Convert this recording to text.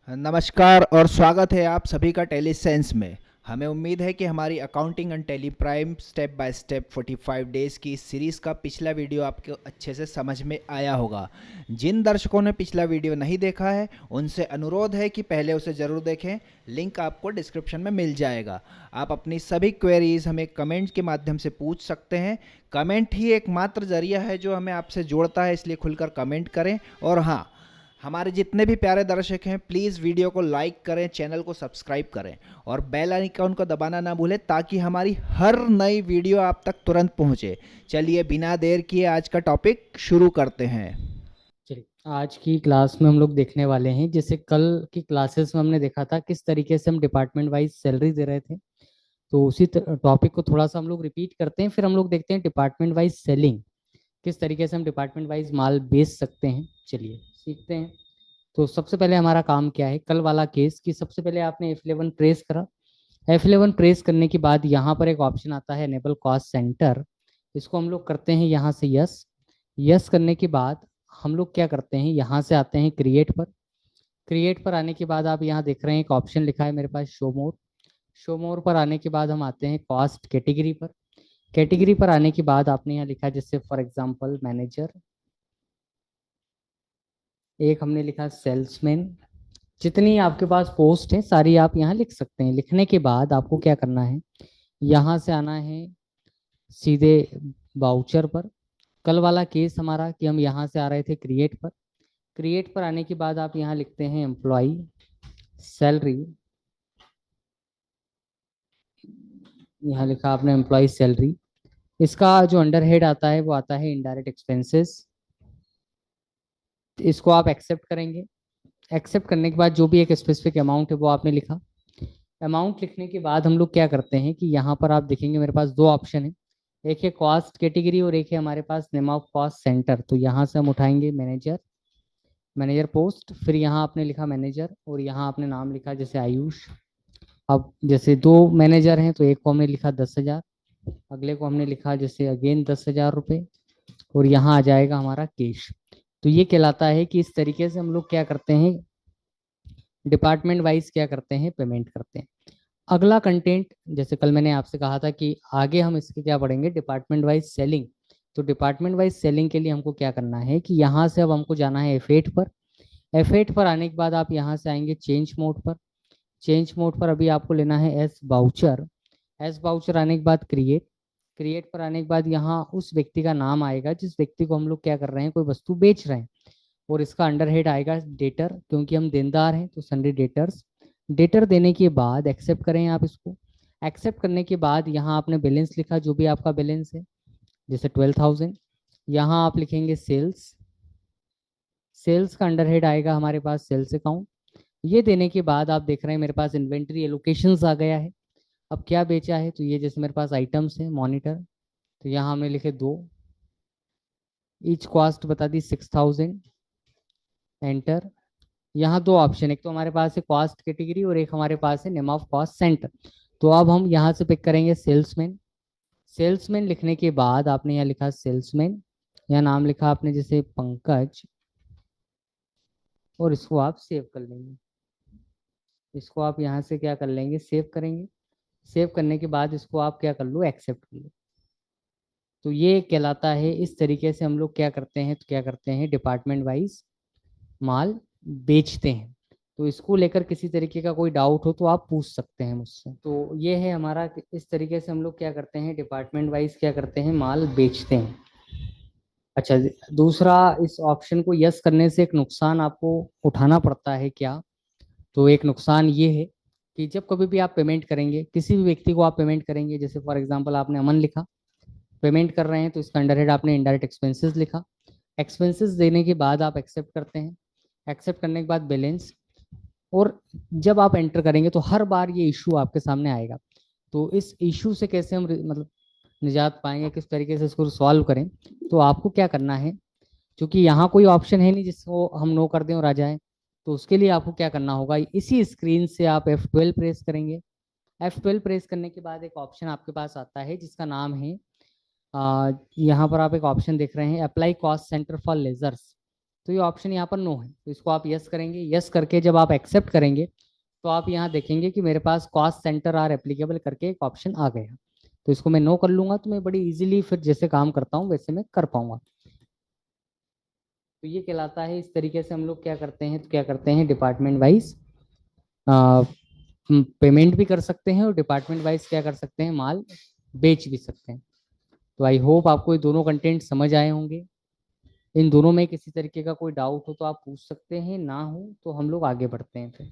नमस्कार और स्वागत है आप सभी का टेली सेंस में। हमें उम्मीद है कि हमारी accounting and Tally Prime step by step 45 days की इस सीरीज़ का पिछला वीडियो आपको अच्छे से समझ में आया होगा। जिन दर्शकों ने पिछला वीडियो नहीं देखा है उनसे अनुरोध है कि पहले उसे ज़रूर देखें। लिंक आपको डिस्क्रिप्शन में मिल जाएगा। आप अपनी सभी क्वेरीज हमें कमेंट के माध्यम से पूछ सकते हैं। कमेंट ही एकमात्र जरिया है जो हमें आपसे जोड़ता है, इसलिए खुलकर कमेंट करें। और हाँ, हमारे जितने भी प्यारे दर्शक हैं प्लीज़ वीडियो को लाइक करें, चैनल को सब्सक्राइब करें और बेल आइकन को दबाना ना भूलें ताकि हमारी हर नई वीडियो आप तक तुरंत पहुंचे। चलिए बिना देर किए आज का टॉपिक शुरू करते हैं। चलिए, आज की क्लास में हम लोग देखने वाले हैं। जैसे कल की क्लासेस में हमने देखा था किस तरीके से हम डिपार्टमेंट वाइज सैलरी दे रहे थे, तो उसी टॉपिक को थोड़ा सा हम लोग रिपीट करते हैं। फिर हम लोग देखते हैं डिपार्टमेंट वाइज सेलिंग, किस तरीके से हम डिपार्टमेंट वाइज माल बेच सकते हैं। चलिए सीखते हैं। तो सबसे पहले हमारा काम क्या है, कल वाला केस कि सबसे पहले आपने F11 प्रेस करा। F11 प्रेस करने के बाद यहाँ पर एक ऑप्शन आता है एनेबल कॉस्ट सेंटर। इसको हम लोग करते हैं यहाँ से यस। यस करने के बाद हम लोग क्या करते हैं, यहाँ से आते हैं क्रिएट पर। क्रिएट पर आने के बाद आप यहाँ देख रहे हैं एक ऑप्शन लिखा है मेरे पास शो मोर। शो मोर पर आने के बाद हम आते हैं कॉस्ट कैटेगरी पर। कैटेगरी पर आने के बाद आपने यहाँ लिखा जैसे फॉर एग्जांपल मैनेजर, एक हमने लिखा सेल्समैन। जितनी आपके पास पोस्ट है सारी आप यहाँ लिख सकते हैं। लिखने के बाद आपको क्या करना है, यहाँ से आना है सीधे बाउचर पर। कल वाला केस हमारा कि हम यहाँ से आ रहे थे क्रिएट पर। क्रिएट पर आने के बाद आप यहाँ लिखते हैं एम्प्लॉय सैलरी। यहाँ लिखा आपने एम्प्लॉय सैलरी। इसका जो अंडर हेड आता है वो आता है इनडायरेक्ट एक्सपेंसेस। इसको आप एक्सेप्ट करेंगे। एक्सेप्ट करने के बाद जो भी एक स्पेसिफिक अमाउंट है वो आपने लिखा। अमाउंट लिखने के बाद हम लोग क्या करते हैं कि यहाँ पर आप देखेंगे मेरे पास दो ऑप्शन है, एक है कॉस्ट कैटेगरी और एक है हमारे पास नेम ऑफ कॉस्ट सेंटर। तो यहाँ से हम उठाएंगे मैनेजर, मैनेजर पोस्ट। फिर यहाँ आपने लिखा मैनेजर और यहाँ आपने नाम लिखा जैसे आयुष। अब जैसे दो मैनेजर हैं तो एक को हमने लिखा 10,000, अगले को हमने लिखा जैसे अगेन 10,000 रुपये, और यहाँ आ जाएगा हमारा कैश। तो ये कहलाता है कि इस तरीके से हम लोग क्या करते हैं, डिपार्टमेंट वाइज क्या करते हैं, पेमेंट करते हैं। अगला कंटेंट, जैसे कल मैंने आपसे कहा था कि आगे हम इसके क्या पढ़ेंगे, डिपार्टमेंट वाइज सेलिंग। तो डिपार्टमेंट वाइज सेलिंग के लिए हमको क्या करना है कि यहाँ से अब हमको जाना है F8 पर। F8 पर आने के बाद आप यहाँ से आएंगे चेंज मोड पर। चेंज मोड पर अभी आपको लेना है एस बाउचर। एस बाउचर आने के बाद क्रिएट। क्रिएट पर आने के बाद यहाँ उस व्यक्ति का नाम आएगा जिस व्यक्ति को हम लोग क्या कर रहे हैं, कोई वस्तु बेच रहे हैं, और इसका अंडर हेड आएगा डेटर, क्योंकि हम देनदार हैं तो सन्डे डेटर्स। डेटर देने के बाद एक्सेप्ट करें आप इसको। एक्सेप्ट करने के बाद यहाँ आपने बैलेंस लिखा जो भी आपका बैलेंस है, जैसे 12,000। यहाँ आप लिखेंगे सेल्स। सेल्स का अंडर हेड आएगा हमारे पास सेल्स अकाउंट। ये देने के बाद आप देख रहे हैं मेरे पास इन्वेंट्री एलोकेशंस आ गया है। अब क्या बेचा है, तो ये जैसे मेरे पास आइटम्स है मॉनिटर, तो यहाँ हमने लिखे दो। ईच कॉस्ट बता दी 6,000। एंटर। यहाँ दो ऑप्शन, एक तो हमारे पास है कॉस्ट कैटेगरी और एक हमारे पास है नेम ऑफ कॉस्ट सेंटर। तो अब हम यहाँ से पिक करेंगे सेल्समैन। सेल्समैन लिखने के बाद आपने यहाँ लिखा सेल्समैन, यहाँ नाम लिखा आपने जैसे पंकज, और इसको आप सेव कर लेंगे। इसको आप यहाँ से क्या कर लेंगे, सेव करेंगे। सेव करने के बाद इसको आप क्या कर लो, एक्सेप्ट कर लो। तो ये कहलाता है, इस तरीके से हम लोग क्या करते हैं, तो क्या करते हैं डिपार्टमेंट वाइज माल बेचते हैं। तो इसको लेकर किसी तरीके का कोई डाउट हो तो आप पूछ सकते हैं मुझसे। तो ये है हमारा कि इस तरीके से हम लोग क्या करते हैं, डिपार्टमेंट वाइज क्या करते हैं, माल बेचते हैं। अच्छा, दूसरा, इस ऑप्शन को यस करने से एक नुकसान आपको उठाना पड़ता है क्या, तो एक नुकसान ये है कि जब कभी भी आप पेमेंट करेंगे, किसी भी व्यक्ति को आप पेमेंट करेंगे, जैसे फॉर एग्जांपल आपने अमन लिखा, पेमेंट कर रहे हैं तो इसका अंडर हेड आपने इनडायरेक्ट एक्सपेंसेस लिखा। एक्सपेंसेस देने के बाद आप एक्सेप्ट करते हैं। एक्सेप्ट करने के बाद बैलेंस, और जब आप एंटर करेंगे तो हर बार ये इशू आपके सामने आएगा। तो इस इशू से कैसे हम मतलब निजात पाएंगे, किस तरीके से इसको सॉल्व करें, तो आपको क्या करना है, क्योंकि यहाँ कोई ऑप्शन है नहीं जिसको हम नो कर दें और आ जाए, तो उसके लिए आपको क्या करना होगा, इसी स्क्रीन से आप F12 प्रेस करेंगे। F12 प्रेस करने के बाद एक ऑप्शन आपके पास आता है जिसका नाम है, यहाँ पर आप एक ऑप्शन देख रहे हैं apply cost centre for ledgers. तो ये ऑप्शन यहाँ पर नो है, तो इसको आप यस करेंगे। यस करके जब आप एक्सेप्ट करेंगे तो आप यहाँ देखेंगे कि मेरे पास कॉस्ट सेंटर आर एप्लीकेबल करके एक ऑप्शन आ गया। तो इसको मैं नो कर लूंगा, तो मैं बड़ी इजीली फिर जैसे काम करता हूँ वैसे मैं कर पाऊंगा। तो ये कहलाता है, इस तरीके से हम लोग क्या करते हैं, तो क्या करते हैं डिपार्टमेंट वाइज पेमेंट भी कर सकते हैं और डिपार्टमेंट वाइज क्या कर सकते हैं, माल बेच भी सकते हैं। तो आई होप आपको ये दोनों कंटेंट समझ आए होंगे। इन दोनों में किसी तरीके का कोई डाउट हो तो आप पूछ सकते हैं, ना हो तो हम लोग आगे बढ़ते हैं फिर।